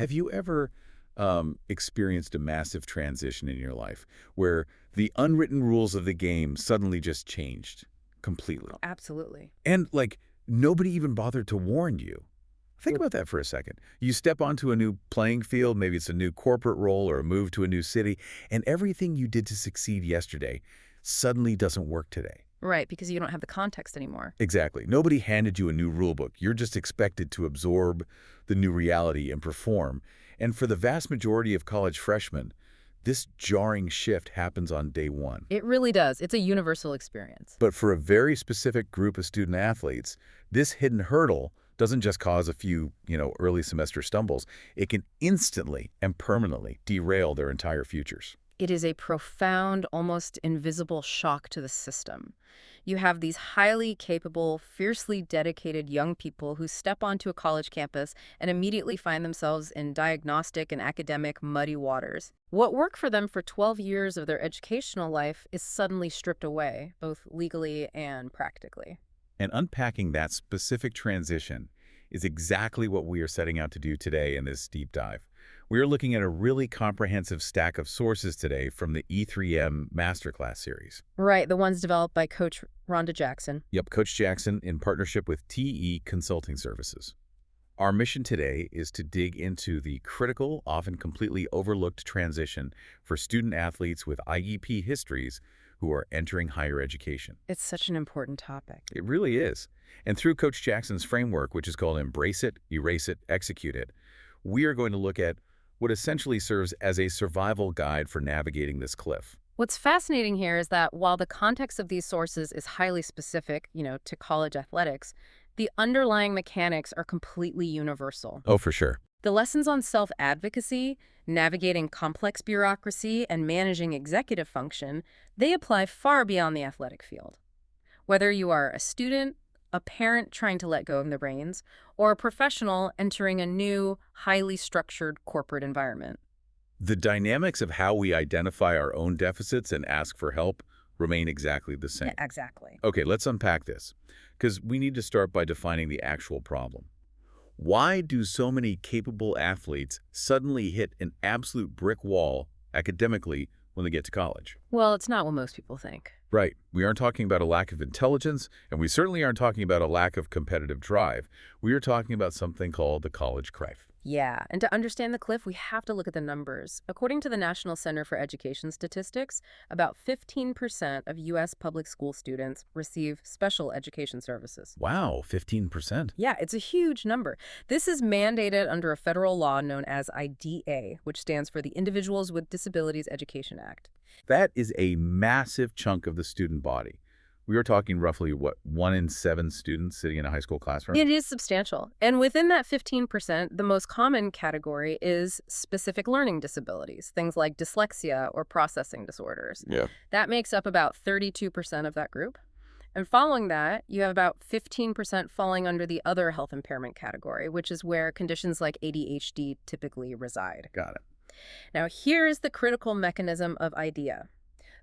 Have you ever experienced a massive transition in your life where the unwritten rules of the game suddenly just changed completely? Absolutely. And, like, nobody even bothered to warn you. Think about that for a second. You step onto a new playing field, maybe it's a new corporate role or a move to a new city, and everything you did to succeed yesterday suddenly doesn't work today. Right, because you don't have the context anymore. Exactly. Nobody handed you a new rule book. You're just expected to absorb the new reality and perform. And for the vast majority of college freshmen, this jarring shift happens on day one. It really does. It's a universal experience. But for a very specific group of student athletes, this hidden hurdle doesn't just cause a few, early semester stumbles. It can instantly and permanently derail their entire futures. It is a profound, almost invisible shock to the system. You have these highly capable, fiercely dedicated young people who step onto a college campus and immediately find themselves in diagnostic and academic muddy waters. What worked for them for 12 years of their educational life is suddenly stripped away, both legally and practically. And unpacking that specific transition is exactly what we are setting out to do today in this deep dive. We are looking at a really comprehensive stack of sources today from the E3M Masterclass series. Right, the ones developed by Coach Rhonda Jackson. Yep, Coach Jackson in partnership with TE Consulting Services. Our mission today is to dig into the critical, often completely overlooked transition for student athletes with IEP histories who are entering higher education. It's such an important topic. It really is. And through Coach Jackson's framework, which is called Embrace It, Erase It, Execute It, we are going to look at what essentially serves as a survival guide for navigating this cliff. What's fascinating here is that while the context of these sources is highly specific, to college athletics, the underlying mechanics are completely universal. Oh, for sure. The lessons on self-advocacy, navigating complex bureaucracy, and managing executive function, they apply far beyond the athletic field. Whether you are a student, a parent trying to let go of their reins, or a professional entering a new, highly structured corporate environment. The dynamics of how we identify our own deficits and ask for help remain exactly the same. Yeah, exactly. Okay, let's unpack this, because we need to start by defining the actual problem. Why do so many capable athletes suddenly hit an absolute brick wall academically when they get to college? Well, it's not what most people think. Right. We aren't talking about a lack of intelligence, and we certainly aren't talking about a lack of competitive drive. We are talking about something called the college cliff. Yeah, and to understand the cliff, we have to look at the numbers. According to the National Center for Education Statistics, about 15% of U.S. public school students receive special education services. Wow, 15%. Yeah, it's a huge number. This is mandated under a federal law known as IDEA, which stands for the Individuals with Disabilities Education Act. That is a massive chunk of the student body. We are talking roughly, what, 1 in 7 students sitting in a high school classroom? It is substantial. And within that 15%, the most common category is specific learning disabilities, things like dyslexia or processing disorders. Yeah. That makes up about 32% of that group. And following that, you have about 15% falling under the other health impairment category, which is where conditions like ADHD typically reside. Got it. Now, here is the critical mechanism of IDEA.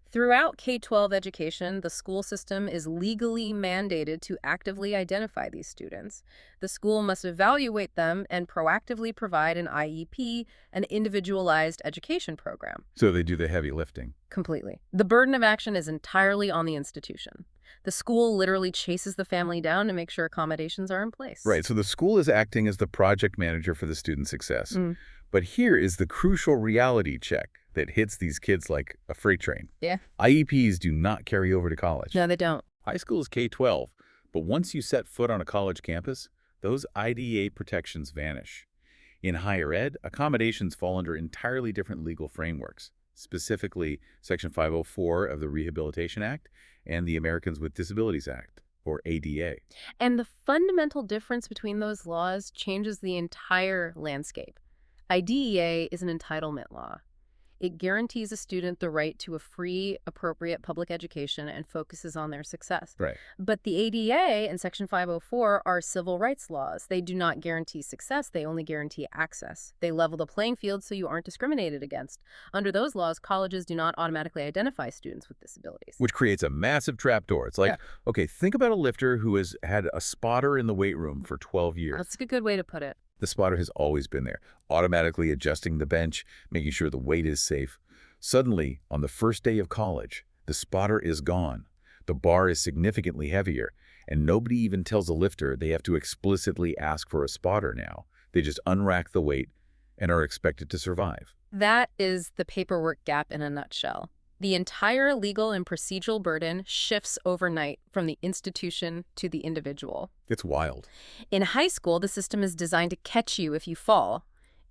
Throughout K-12 education, the school system is legally mandated to actively identify these students. The school must evaluate them and proactively provide an IEP, an individualized education program. So they do the heavy lifting. Completely. The burden of action is entirely on the institution. The school literally chases the family down to make sure accommodations are in place. Right, so the school is acting as the project manager for the student success. Mm. But here is the crucial reality check that hits these kids like a freight train. Yeah. IEPs do not carry over to college. No, they don't. High school is K-12, but once you set foot on a college campus, those IDEA protections vanish. In higher ed, accommodations fall under entirely different legal frameworks, specifically Section 504 of the Rehabilitation Act and the Americans with Disabilities Act, or ADA. And the fundamental difference between those laws changes the entire landscape. IDEA is an entitlement law. It guarantees a student the right to a free, appropriate public education and focuses on their success. Right. But the ADA and Section 504 are civil rights laws. They do not guarantee success. They only guarantee access. They level the playing field so you aren't discriminated against. Under those laws, colleges do not automatically identify students with disabilities. Which creates a massive trapdoor. It's like, Yeah. okay, think about a lifter who has had a spotter in the weight room for 12 years. That's a good way to put it. The spotter has always been there, automatically adjusting the bench, making sure the weight is safe. Suddenly, on the first day of college, the spotter is gone. The bar is significantly heavier, and nobody even tells a lifter they have to explicitly ask for a spotter now. They just unrack the weight and are expected to survive. That is the paperwork gap in a nutshell. The entire legal and procedural burden shifts overnight from the institution to the individual. It's wild. In high school, the system is designed to catch you if you fall.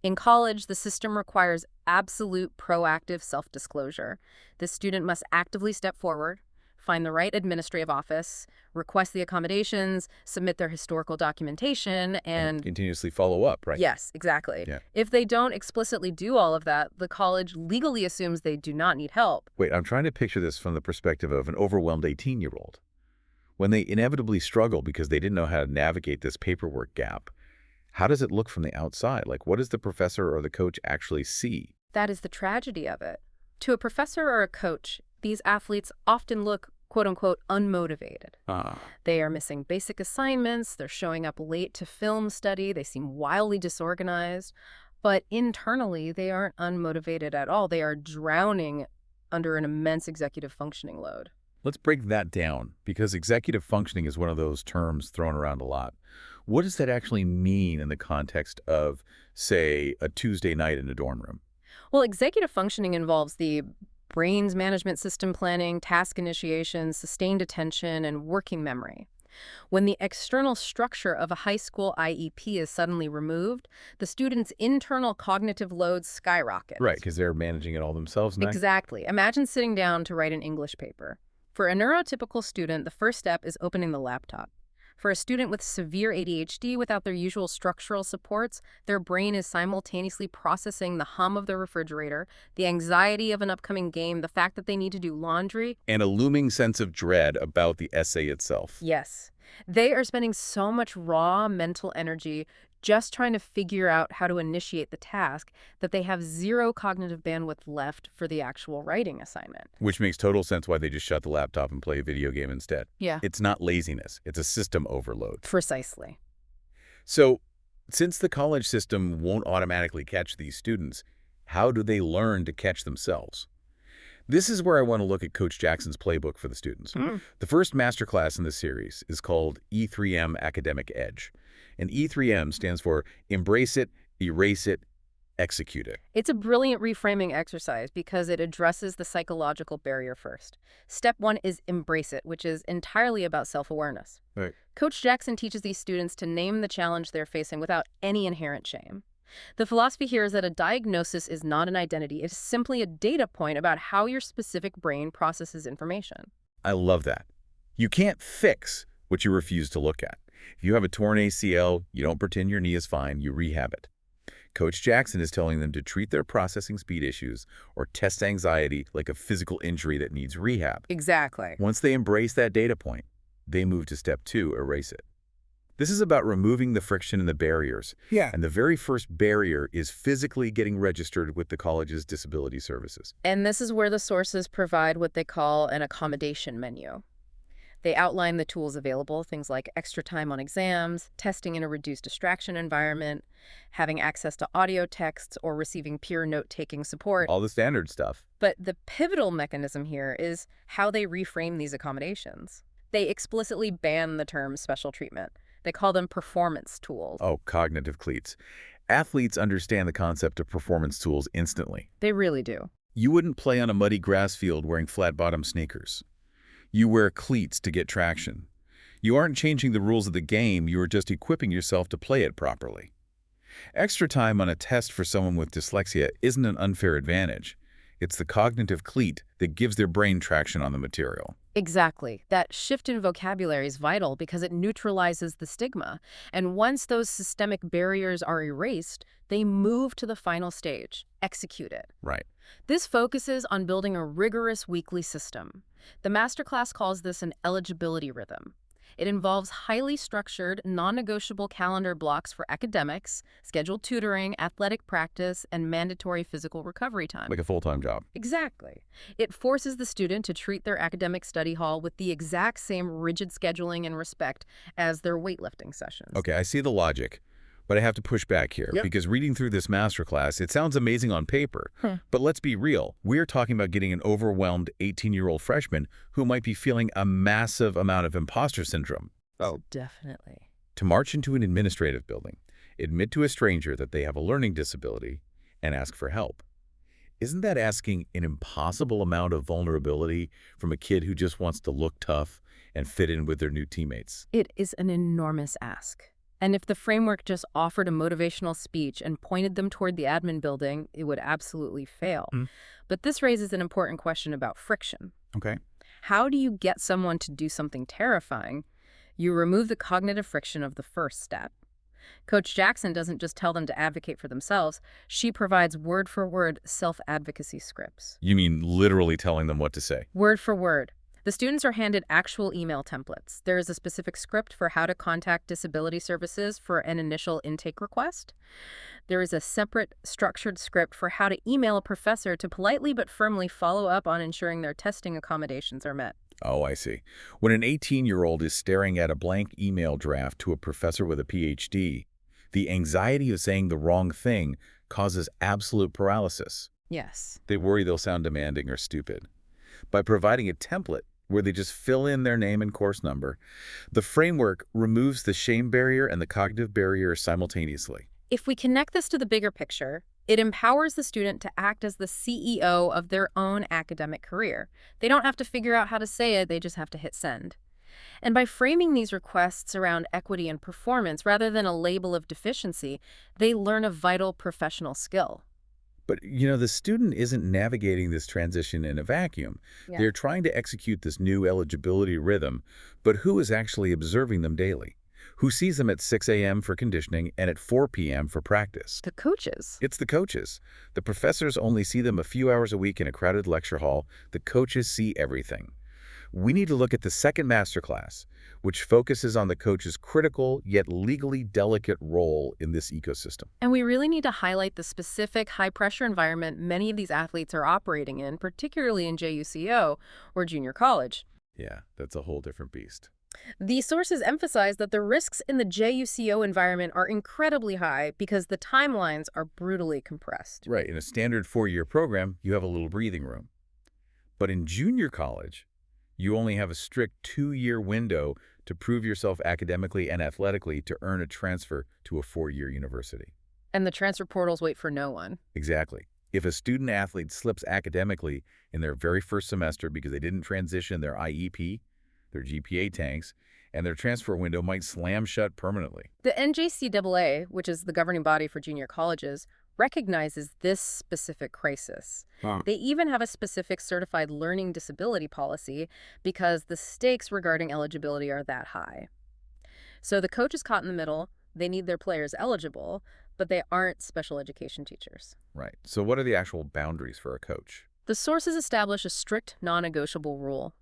In college, the system requires absolute proactive self-disclosure. The student must actively step forward, find the right administrative office, request the accommodations, submit their historical documentation, And and continuously follow up, right? yes, exactly. Yeah. If they don't explicitly do all of that, the college legally assumes they do not need help. Wait, I'm trying to picture this from the perspective of an overwhelmed 18-year-old. When they inevitably struggle because they didn't know how to navigate this paperwork gap, how does it look from the outside? Like, what does the professor or the coach actually see? That is the tragedy of it. To a professor or a coach, these athletes often look quote-unquote unmotivated. Ah. They are missing basic assignments, they're showing up late to film study, they seem wildly disorganized, but internally they aren't unmotivated at all. They are drowning under an immense executive functioning load. Let's break that down, because executive functioning is one of those terms thrown around a lot. What does that actually mean in the context of, say, a Tuesday night in a dorm room? Well, executive functioning involves the brain's management system planning, task initiation, sustained attention, and working memory. When the external structure of a high school IEP is suddenly removed, the student's internal cognitive load skyrockets. Right, because they're managing it all themselves now. Exactly. Imagine sitting down to write an English paper. For a neurotypical student, the first step is opening the laptop. For a student with severe ADHD without their usual structural supports, their brain is simultaneously processing the hum of the refrigerator, the anxiety of an upcoming game, the fact that they need to do laundry. And a looming sense of dread about the essay itself. Yes. They are spending so much raw mental energy just trying to figure out how to initiate the task that they have zero cognitive bandwidth left for the actual writing assignment. Which makes total sense why they just shut the laptop and play a video game instead. Yeah. It's not laziness, it's a system overload. Precisely. So, since the college system won't automatically catch these students, how do they learn to catch themselves? This is where I want to look at Coach Jackson's playbook for the students. The first masterclass in this series is called E3M Academic Edge. And E3M stands for Embrace It, Erase It, Execute It. It's a brilliant reframing exercise because it addresses the psychological barrier first. Step one is embrace it, which is entirely about self-awareness. Right. Coach Jackson teaches these students to name the challenge they're facing without any inherent shame. The philosophy here is that a diagnosis is not an identity. It's simply a data point about how your specific brain processes information. I love that. You can't fix what you refuse to look at. If you have a torn ACL, you don't pretend your knee is fine, you rehab it. Coach Jackson is telling them to treat their processing speed issues or test anxiety like a physical injury that needs rehab. Exactly. Once they embrace that data point, they move to step two, erase it. This is about removing the friction and the barriers. Yeah. And the very first barrier is physically getting registered with the college's disability services. And this is where the sources provide what they call an accommodation menu. They outline the tools available, things like extra time on exams, testing in a reduced distraction environment, having access to audio texts, or receiving peer note-taking support. All the standard stuff. But the pivotal mechanism here is how they reframe these accommodations. They explicitly ban the term special treatment. They call them performance tools. Oh, cognitive cleats. Athletes understand the concept of performance tools instantly. They really do. You wouldn't play on a muddy grass field wearing flat-bottom sneakers. You wear cleats to get traction. You aren't changing the rules of the game, you are just equipping yourself to play it properly. Extra time on a test for someone with dyslexia isn't an unfair advantage. It's the cognitive cleat that gives their brain traction on the material. Exactly. That shift in vocabulary is vital because it neutralizes the stigma. And once those systemic barriers are erased, they move to the final stage, execute it. Right. This focuses on building a rigorous weekly system. The masterclass calls this an eligibility rhythm. It involves highly structured, non-negotiable calendar blocks for academics, scheduled tutoring, athletic practice, and mandatory physical recovery time. Like a full-time job. Exactly. It forces the student to treat their academic study hall with the exact same rigid scheduling and respect as their weightlifting sessions. Okay, I see the logic. But I have to push back here, Yep. because reading through this masterclass, it sounds amazing on paper. But let's be real. We're talking about getting an overwhelmed 18-year-old freshman who might be feeling a massive amount of imposter syndrome Oh, Definitely. to march into an administrative building, admit to a stranger that they have a learning disability, and ask for help. Isn't that asking an impossible amount of vulnerability from a kid who just wants to look tough and fit in with their new teammates? It is an enormous ask. And if the framework just offered a motivational speech and pointed them toward the admin building, it would absolutely fail. Hmm. But this raises an important question about friction. Okay. How do you get someone to do something terrifying? You remove the cognitive friction of the first step. Coach Jackson doesn't just tell them to advocate for themselves. She provides word-for-word self-advocacy scripts. You mean literally telling them what to say? Word for word. The students are handed actual email templates. There is a specific script for how to contact disability services for an initial intake request. There is a separate structured script for how to email a professor to politely but firmly follow up on ensuring their testing accommodations are met. Oh, I see. When an 18-year-old is staring at a blank email draft to a professor with a PhD, the anxiety of saying the wrong thing causes absolute paralysis. Yes. They worry they'll sound demanding or stupid. By providing a template where they just fill in their name and course number, the framework removes the shame barrier and the cognitive barrier simultaneously. If we connect this to the bigger picture, it empowers the student to act as the CEO of their own academic career. They don't have to figure out how to say it, they just have to hit send. And by framing these requests around equity and performance rather than a label of deficiency, they learn a vital professional skill. But, the student isn't navigating this transition in a vacuum. Yeah. They're trying to execute this new eligibility rhythm, but who is actually observing them daily? Who sees them at 6 a.m. for conditioning and at 4 p.m. for practice? The coaches. It's the coaches. The professors only see them a few hours a week in a crowded lecture hall. The coaches see everything. We need to look at the second masterclass, which focuses on the coach's critical yet legally delicate role in this ecosystem. And we really need to highlight the specific high-pressure environment many of these athletes are operating in, particularly in JUCO or junior college. Yeah, that's a whole different beast. These sources emphasize that the risks in the JUCO environment are incredibly high because the timelines are brutally compressed. Right. In a standard 4-year program, you have a little breathing room. But in junior college, you only have a strict 2-year window to prove yourself academically and athletically to earn a transfer to a 4-year university. And the transfer portals wait for no one. Exactly. If a student athlete slips academically in their very first semester because they didn't transition their IEP, their GPA tanks, and their transfer window might slam shut permanently. The NJCAA, which is the governing body for junior colleges, recognizes this specific crisis. Wow. They even have a specific certified learning disability policy because the stakes regarding eligibility are that high. So the coach is caught in the middle. They need their players eligible, but they aren't special education teachers. Right. So what are the actual boundaries for a coach? The sources establish a strict, non-negotiable rule.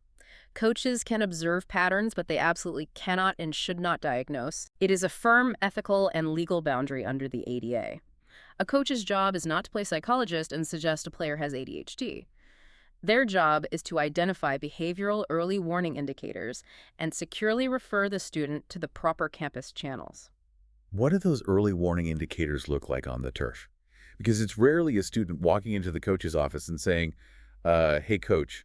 Coaches can observe patterns, but they absolutely cannot and should not diagnose. It is a firm ethical and legal boundary under the ADA. A coach's job is not to play psychologist and suggest a player has ADHD. Their job is to identify behavioral early warning indicators and securely refer the student to the proper campus channels. What do those early warning indicators look like on the turf? Because it's rarely a student walking into the coach's office and saying, hey, coach,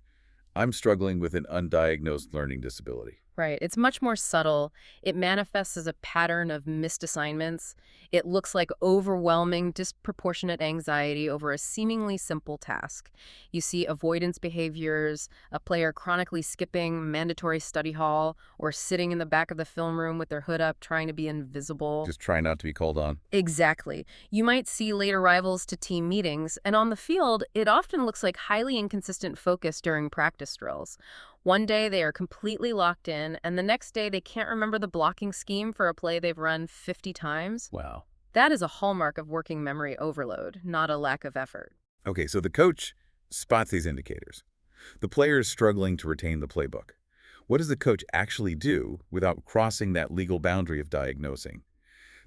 I'm struggling with an undiagnosed learning disability. Right. It's much more subtle. It manifests as a pattern of missed assignments. It looks like overwhelming, disproportionate anxiety over a seemingly simple task. You see avoidance behaviors, a player chronically skipping mandatory study hall, or sitting in the back of the film room with their hood up trying to be invisible. Just try not to be called on. Exactly. You might see late arrivals to team meetings, and on the field, it often looks like highly inconsistent focus during practice drills. One day they are completely locked in, and the next day they can't remember the blocking scheme for a play they've run 50 times. Wow. That is a hallmark of working memory overload, not a lack of effort. Okay, so the coach spots these indicators. The player is struggling to retain the playbook. What does the coach actually do without crossing that legal boundary of diagnosing?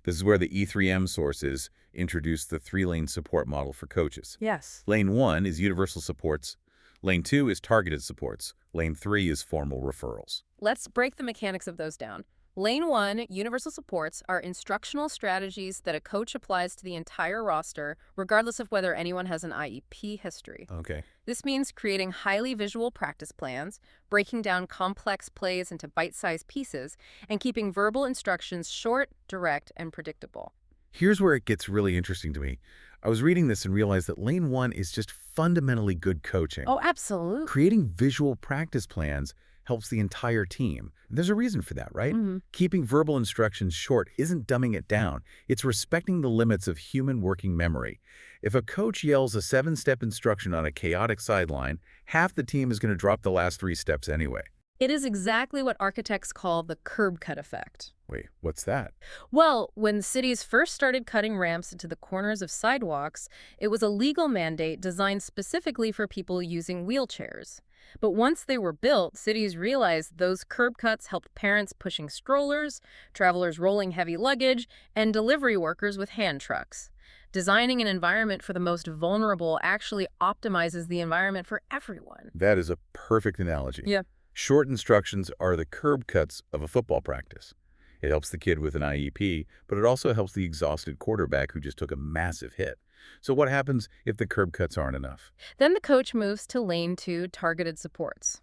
This is where the E3M sources introduce the 3-lane support model for coaches. Yes. Lane 1 is universal supports. Lane 2 is targeted supports. Lane 3 is formal referrals. Let's break the mechanics of those down. Lane 1 universal supports are instructional strategies that a coach applies to the entire roster, regardless of whether anyone has an IEP history. Okay. This means creating highly visual practice plans, breaking down complex plays into bite-sized pieces, and keeping verbal instructions short, direct, and predictable. Here's where it gets really interesting to me. I was reading this and realized that Lane 1 is just fundamentally good coaching. Oh, absolutely. Creating visual practice plans helps the entire team. And there's a reason for that, right? Keeping verbal instructions short isn't dumbing it down. It's respecting the limits of human working memory. If a coach yells a 7-step instruction on a chaotic sideline, half the team is going to drop the last 3 steps anyway. It is exactly what architects call the curb cut effect. Wait, what's that? Well, when cities first started cutting ramps into the corners of sidewalks, it was a legal mandate designed specifically for people using wheelchairs. But once they were built, cities realized those curb cuts helped parents pushing strollers, travelers rolling heavy luggage, and delivery workers with hand trucks. Designing an environment for the most vulnerable actually optimizes the environment for everyone. That is a perfect analogy. Yeah. Short instructions are the curb cuts of a football practice. It helps the kid with an IEP, but it also helps the exhausted quarterback who just took a massive hit. So what happens if the curb cuts aren't enough? Then the coach moves to Lane 2 targeted supports.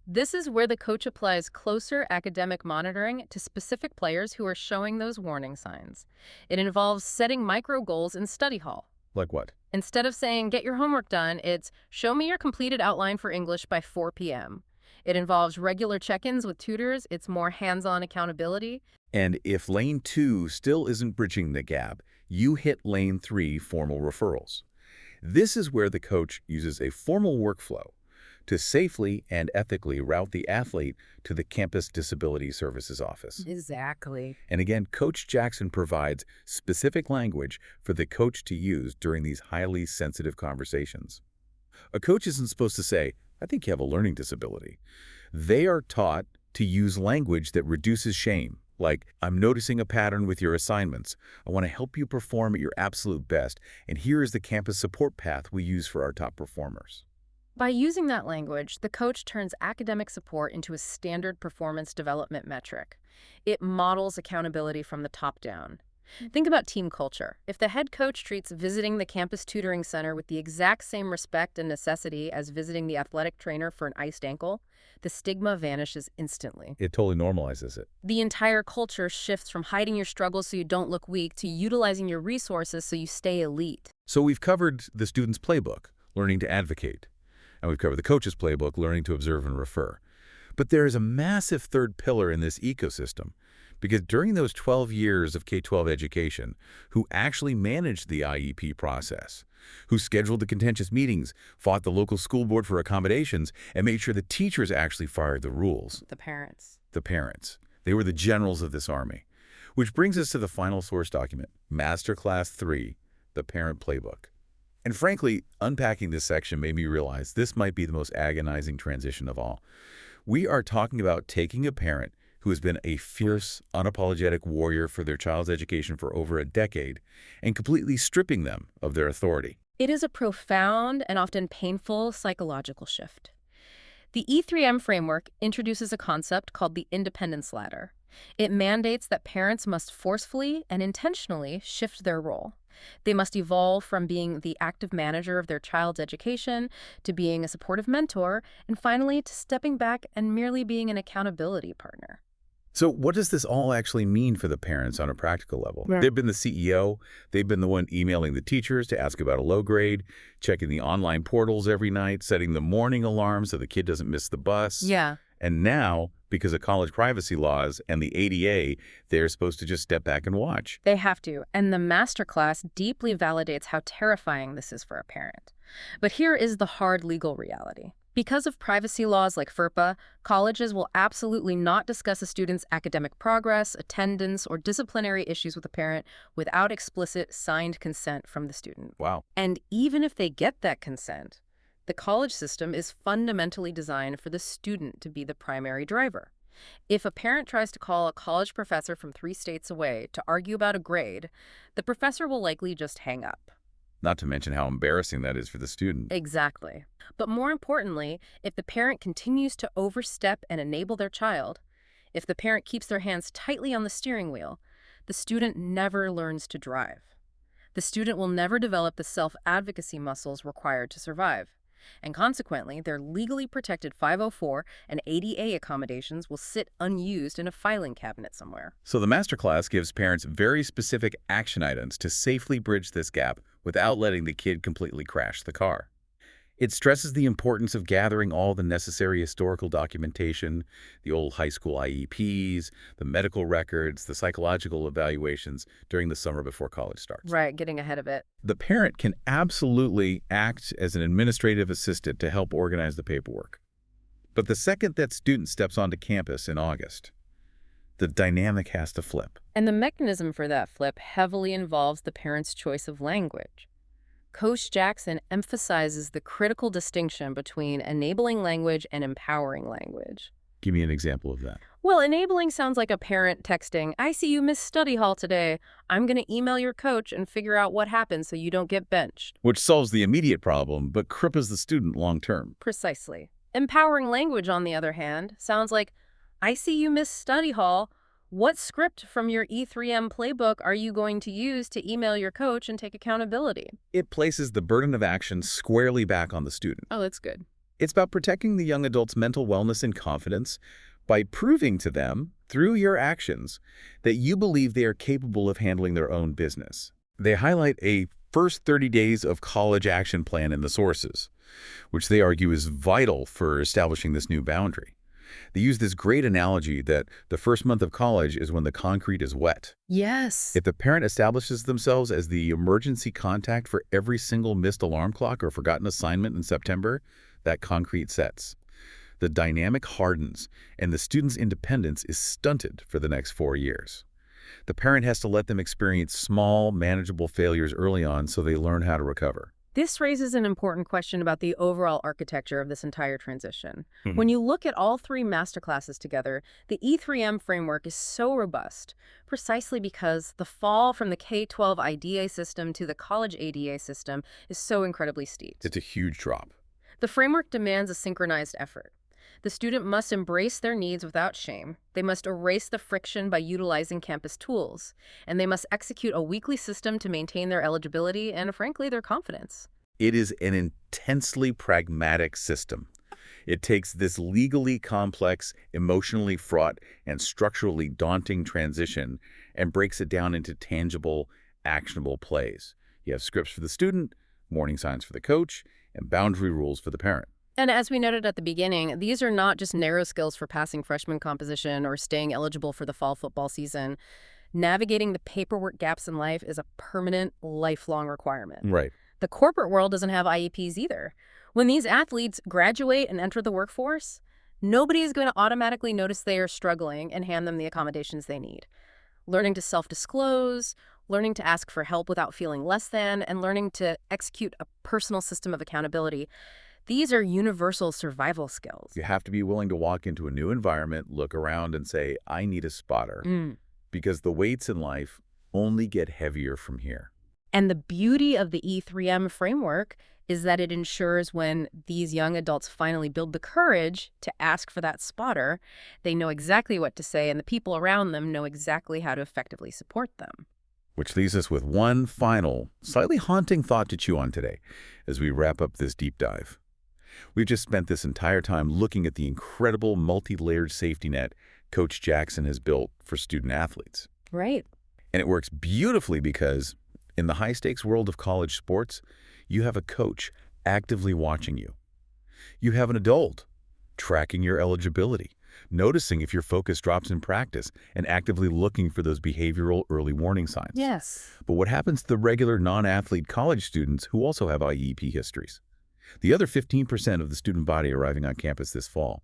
This is where the coach applies closer academic monitoring to specific players who are showing those warning signs. It involves setting micro goals in study hall. Like what? Instead of saying, get your homework done, it's show me your completed outline for English by 4 p.m. It involves regular check-ins with tutors. It's more hands-on accountability. And if Lane 2 still isn't bridging the gap, you hit Lane 3 formal referrals. This is where the coach uses a formal workflow to safely and ethically route the athlete to the campus disability services office. Exactly. And again, Coach Jackson provides specific language for the coach to use during these highly sensitive conversations. A coach isn't supposed to say, I think you have a learning disability. They are taught to use language that reduces shame, like, I'm noticing a pattern with your assignments. I want to help you perform at your absolute best, and here is the campus support path we use for our top performers. By using that language, the coach turns academic support into a standard performance development metric. It models accountability from the top down. Think about team culture. If the head coach treats visiting the campus tutoring center with the exact same respect and necessity as visiting the athletic trainer for an iced ankle, the stigma vanishes instantly. It totally normalizes it. The entire culture shifts from hiding your struggles so you don't look weak to utilizing your resources so you stay elite. So we've covered the student's playbook, learning to advocate. And we've covered the coach's playbook, learning to observe and refer. But there is a massive third pillar in this ecosystem, because during those 12 years of K-12 education, who actually managed the IEP process, who scheduled the contentious meetings, fought the local school board for accommodations, and made sure the teachers actually followed the rules? The parents. The parents. They were the generals of this army. Which brings us to the final source document, Masterclass 3, the Parent Playbook. And frankly, unpacking this section made me realize this might be the most agonizing transition of all. We are talking about taking a parent who has been a fierce, unapologetic warrior for their child's education for over a decade and completely stripping them of their authority. It is a profound and often painful psychological shift. The E3M framework introduces a concept called the independence ladder. It mandates that parents must forcefully and intentionally shift their role. They must evolve from being the active manager of their child's education to being a supportive mentor, and finally to stepping back and merely being an accountability partner. So what does this all actually mean for the parents on a practical level? Right. They've been the CEO, they've been the one emailing the teachers to ask about a low grade, checking the online portals every night, setting the morning alarm so the kid doesn't miss the bus. Yeah. And now, because of college privacy laws and the ADA, they're supposed to just step back and watch. They have to, and the masterclass deeply validates how terrifying this is for a parent. But here is the hard legal reality. Because of privacy laws like FERPA, colleges will absolutely not discuss a student's academic progress, attendance, or disciplinary issues with a parent without explicit signed consent from the student. Wow. And even if they get that consent, the college system is fundamentally designed for the student to be the primary driver. If a parent tries to call a college professor from 3 states away to argue about a grade, the professor will likely just hang up. Not to mention how embarrassing that is for the student. Exactly. But more importantly, if the parent continues to overstep and enable their child, If the parent keeps their hands tightly on the steering wheel, the student never learns to drive. The student will never develop the self-advocacy muscles required to survive. And consequently, their legally protected 504 and ADA accommodations will sit unused in a filing cabinet somewhere. So the masterclass gives parents very specific action items to safely bridge this gap without letting the kid completely crash the car. It stresses the importance of gathering all the necessary historical documentation, the old high school IEPs, the medical records, the psychological evaluations during the summer before college starts. Right, getting ahead of it. The parent can absolutely act as an administrative assistant to help organize the paperwork. But the second that student steps onto campus in August, the dynamic has to flip. And the mechanism for that flip heavily involves the parent's choice of language. Coach Jackson emphasizes the critical distinction between enabling language and empowering language. Give me an example of that. Well, enabling sounds like a parent texting, "I see you missed study hall today. I'm going to email your coach and figure out what happened so you don't get benched." Which solves the immediate problem, but cripples the student long term. Precisely. Empowering language, on the other hand, sounds like, "I see you missed study hall. What script from your E3M playbook are you going to use to email your coach and take accountability?" It places the burden of action squarely back on the student. Oh, that's good. It's about protecting the young adult's mental wellness and confidence by proving to them, through your actions, that you believe they are capable of handling their own business. They highlight a first 30 days of college action plan in the sources, which they argue is vital for establishing this new boundary. They use this great analogy that the first month of college is when the concrete is wet. Yes. If the parent establishes themselves as the emergency contact for every single missed alarm clock or forgotten assignment in September, that concrete sets. The dynamic hardens, and the student's independence is stunted for the next 4 years. The parent has to let them experience small, manageable failures early on so they learn how to recover. This raises an important question about the overall architecture of this entire transition. Mhm. When you look at all three masterclasses together, the E3M framework is so robust, precisely because the fall from the K-12 IDA system to the college ADA system is so incredibly steep. It's a huge drop. The framework demands a synchronized effort. The student must embrace their needs without shame. They must erase the friction by utilizing campus tools. And they must execute a weekly system to maintain their eligibility and, frankly, their confidence. It is an intensely pragmatic system. It takes this legally complex, emotionally fraught, and structurally daunting transition and breaks it down into tangible, actionable plays. You have scripts for the student, warning signs for the coach, and boundary rules for the parent. And as we noted at the beginning, these are not just narrow skills for passing freshman composition or staying eligible for the fall football season. Navigating the paperwork gaps in life is a permanent, lifelong requirement. Right. The corporate world doesn't have IEPs either. When these athletes graduate and enter the workforce, nobody is going to automatically notice they are struggling and hand them the accommodations they need. Learning to self-disclose, learning to ask for help without feeling less than, and learning to execute a personal system of accountability. These are universal survival skills. You have to be willing to walk into a new environment, look around, and say, I need a spotter. Because the weights in life only get heavier from here. And the beauty of the E3M framework is that it ensures when these young adults finally build the courage to ask for that spotter, they know exactly what to say, and the people around them know exactly how to effectively support them. Which leaves us with one final, slightly haunting thought to chew on today as we wrap up this deep dive. We've just spent this entire time looking at the incredible multi-layered safety net Coach Jackson has built for student athletes. Right. And it works beautifully because in the high-stakes world of college sports, you have a coach actively watching you. You have an adult tracking your eligibility, noticing if your focus drops in practice, and actively looking for those behavioral early warning signs. Yes. But what happens to the regular non-athlete college students who also have IEP histories? The other 15% of the student body arriving on campus this fall.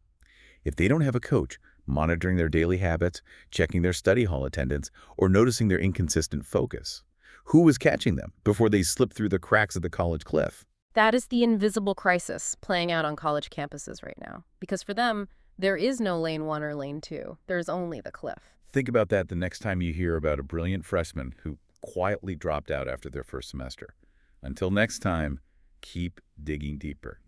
If they don't have a coach monitoring their daily habits, checking their study hall attendance, or noticing their inconsistent focus, who is catching them before they slip through the cracks of the college cliff? That is the invisible crisis playing out on college campuses right now. Because for them, there is no lane 1 or lane 2. There's only the cliff. Think about that the next time you hear about a brilliant freshman who quietly dropped out after their first semester. Until next time, keep digging deeper.